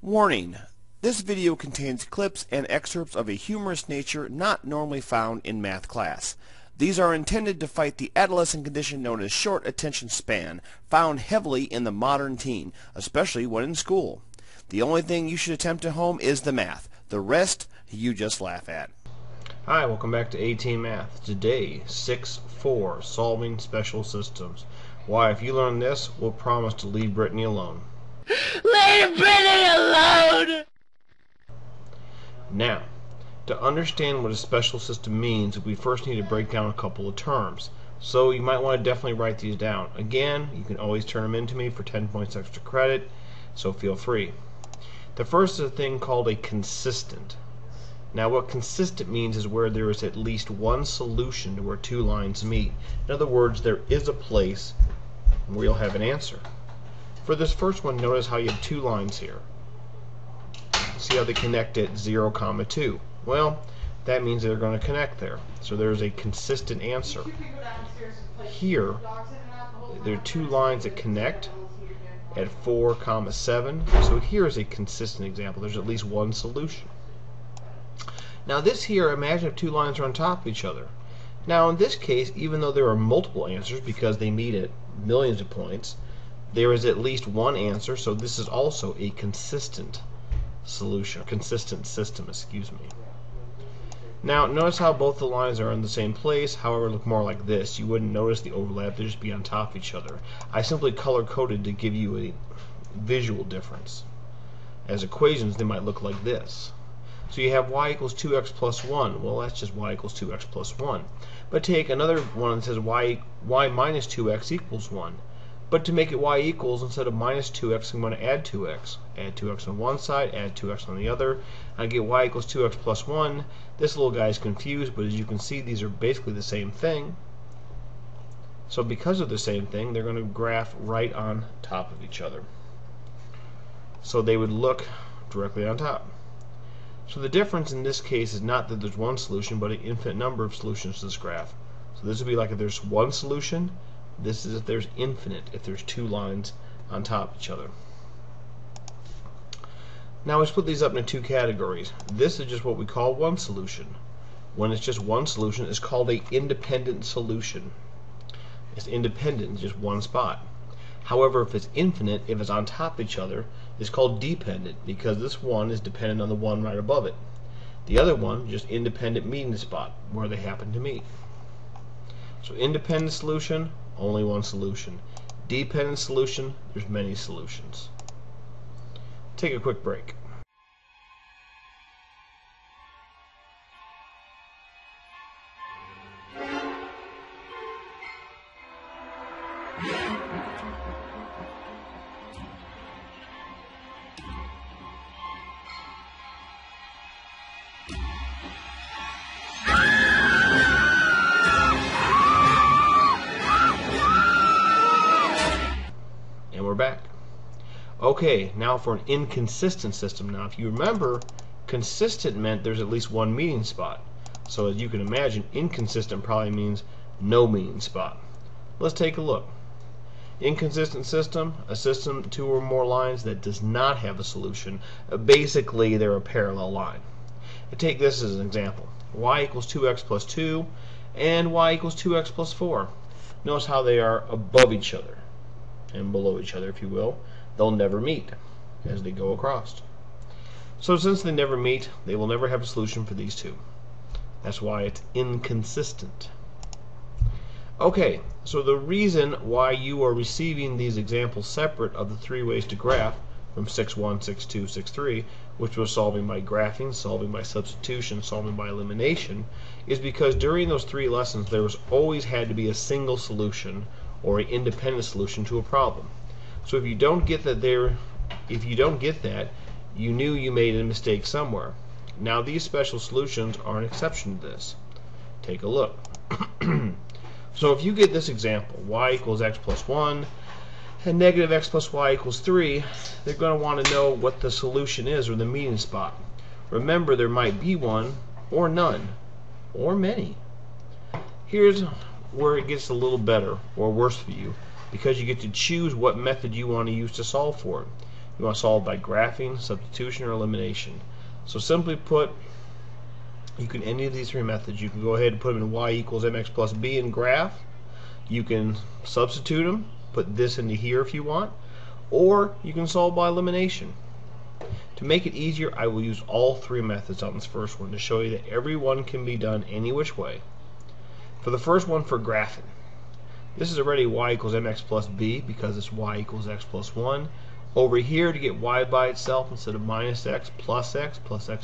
Warning: this video contains clips and excerpts of a humorous nature not normally found in math class. These are intended to fight the adolescent condition known as short attention span, found heavily in the modern teen, especially when in school. The only thing you should attempt at home is the math. The rest, you just laugh at. Hi, welcome back to 18 Math. Today, 6-4, solving special systems. Why, if you learn this, we'll promise to leave Brittany alone. Leave Brittany alone! Now, to understand what a special system means, we first need to break down a couple of terms. So you might want to definitely write these down. Again, you can always turn them in to me for 10 points extra credit, so feel free. The first is a thing called a consistent. Now, what consistent means is where there is at least one solution to where two lines meet. In other words, there is a place where you'll have an answer. For this first one, notice how you have two lines here. See how they connect at 0, 2. Well, that means they're going to connect there. So there's a consistent answer. Here, there are two lines that connect at 4, 7. So here is a consistent example. There's at least one solution. Now this here, imagine if two lines are on top of each other. Now in this case, even though there are multiple answers because they meet at millions of points, there is at least one answer, so this is also a consistent solution, consistent system, excuse me. Now notice how both the lines are in the same place, however look more like this. You wouldn't notice the overlap, they'd just be on top of each other. I simply color-coded to give you a visual difference. As equations, they might look like this. So you have y equals 2x plus 1. Well, that's just y equals 2x plus 1. But take another one that says y minus 2x equals 1. But to make it y equals, instead of minus 2x, I'm going to add 2x. Add 2x on one side, add 2x on the other. I get y equals 2x plus 1. This little guy is confused, but as you can see, these are basically the same thing. So because of the same thing, they're going to graph right on top of each other. So they would look directly on top. So the difference in this case is not that there's one solution, but an infinite number of solutions to this graph. So this would be like if there's one solution. This is if there's infinite, if there's two lines on top of each other. Now we split these up into two categories. This is just what we call one solution. When it's just one solution, it's called an independent solution. It's independent in just one spot. However, if it's infinite, if it's on top of each other, it's called dependent, because this one is dependent on the one right above it. The other one, just independent meeting spot, where they happen to meet. So independent solution, only one solution. Dependent solution, there's many solutions. Take a quick break. And we're back. Okay, now for an inconsistent system. Now if you remember, consistent meant there's at least one meeting spot. So as you can imagine, inconsistent probably means no meeting spot. Let's take a look. Inconsistent system, a system two or more lines that does not have a solution. Basically, they're a parallel line. Take this as an example. Y equals 2x plus 2 and y equals 2x plus 4. Notice how they are above each other and below each other, if you will. They'll never meet as they go across. So since they never meet, they will never have a solution for these two. That's why it's inconsistent. Okay, so the reason why you are receiving these examples separate of the three ways to graph from 6-1, 6-2, 6-3, which was solving by graphing, solving by substitution, solving by elimination, is because during those three lessons there was always had to be a single solution or an independent solution to a problem. So if you don't get that you knew you made a mistake somewhere. Now these special solutions are an exception to this. Take a look. So if you get this example, y equals x plus 1 and negative x plus y equals 3, they're going to want to know what the solution is, or the meeting spot. Remember, there might be one or none or many. Here's where it gets a little better or worse for you, because you get to choose what method you want to use to solve for it. You want to solve by graphing, substitution, or elimination. So simply put, you can any of these three methods. You can go ahead and put them in y equals mx plus b and graph. You can substitute them, put this into here if you want, or you can solve by elimination. To make it easier, I will use all three methods on this first one to show you that every one can be done any which way. For the first one, for graphing, this is already y equals mx plus b because it's y equals x plus 1. Over here, to get y by itself, instead of minus x plus x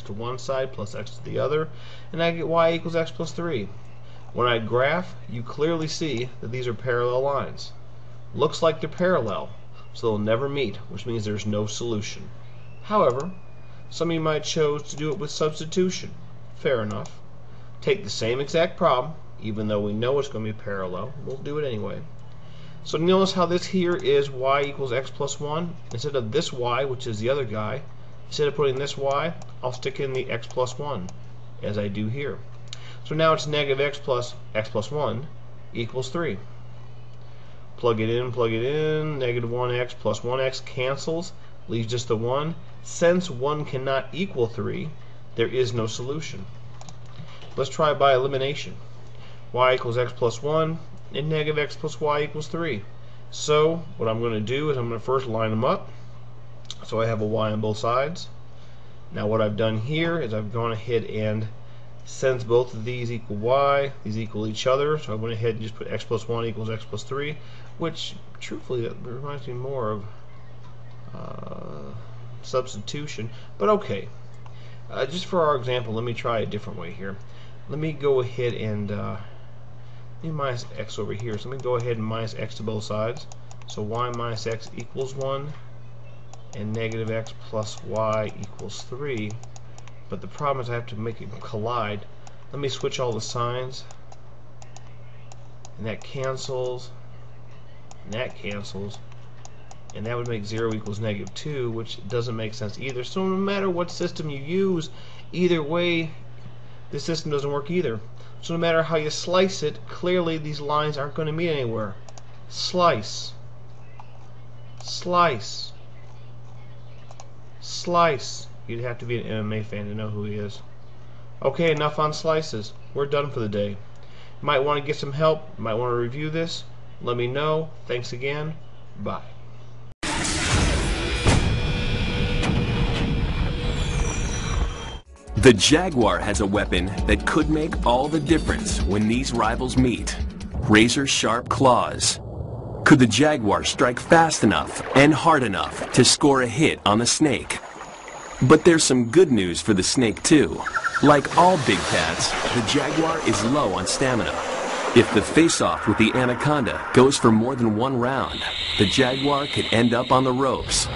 to one side, plus x to the other, and I get y equals x plus 3. When I graph, you clearly see that these are parallel lines. Looks like they're parallel, so they'll never meet, which means there's no solution. However, some of you might choose to do it with substitution. Fair enough. Take the same exact problem, even though we know it's going to be parallel, we'll do it anyway. So notice how this here is y equals x plus 1. Instead of this y, which is the other guy, instead of putting this y, I'll stick in the x plus 1, as I do here. So now it's negative x plus 1 equals 3. Plug it in, negative 1x plus 1x cancels, leaves just the 1. Since 1 cannot equal 3, there is no solution. Let's try by elimination. Y equals x plus 1 and negative x plus y equals 3. So what I'm going to do is I'm going to first line them up so I have a y on both sides. Now what I've done here is I've gone ahead and since both of these equal y, these equal each other, so I went ahead and just put x plus 1 equals x plus 3, which truthfully that reminds me more of substitution, but okay. Just for our example, let me try a different way here. Let me go ahead and let me minus x over here. So let me go ahead and minus x to both sides. So y minus x equals 1 and negative x plus y equals 3. But the problem is I have to make it collide. Let me switch all the signs. And that cancels. And that cancels. And that would make 0 equals negative 2, which doesn't make sense either. So no matter what system you use, either way, this system doesn't work either. So no matter how you slice it, clearly these lines aren't going to meet anywhere. Slice. Slice. Slice. You'd have to be an MMA fan to know who he is. Okay, enough on slices. We're done for the day. You might want to get some help. You might want to review this. Let me know. Thanks again. Bye. The Jaguar has a weapon that could make all the difference when these rivals meet. Razor-sharp claws. Could the Jaguar strike fast enough and hard enough to score a hit on the snake? But there's some good news for the snake too. Like all big cats, the Jaguar is low on stamina. If the face-off with the anaconda goes for more than one round, the Jaguar could end up on the ropes.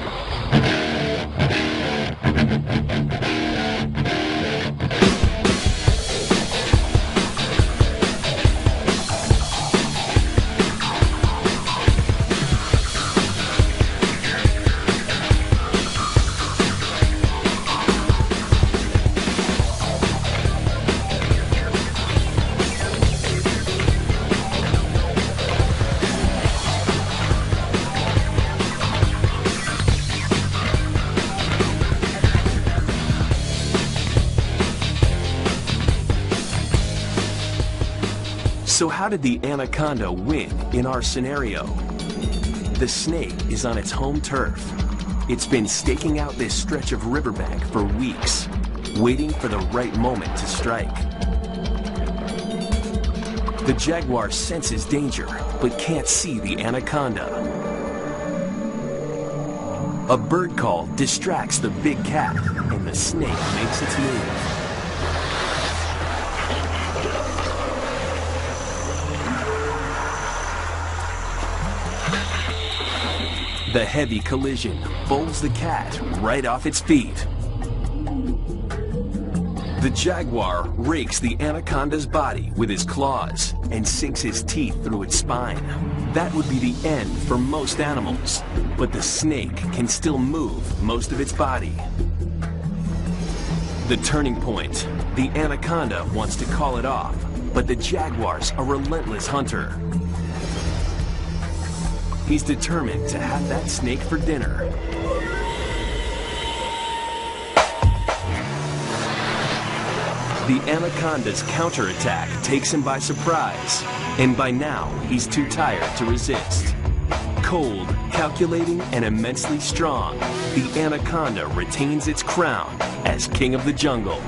So how did the anaconda win in our scenario? The snake is on its home turf. It's been staking out this stretch of riverbank for weeks, waiting for the right moment to strike. The Jaguar senses danger, but can't see the anaconda. A bird call distracts the big cat, and the snake makes its move. The heavy collision bowls the cat right off its feet. The Jaguar rakes the anaconda's body with his claws and sinks his teeth through its spine. That would be the end for most animals, but the snake can still move most of its body. The turning point. The anaconda wants to call it off, but the Jaguar's a relentless hunter. He's determined to have that snake for dinner. The anaconda's counterattack takes him by surprise, and by now he's too tired to resist. Cold, calculating, and immensely strong, the anaconda retains its crown as king of the jungle.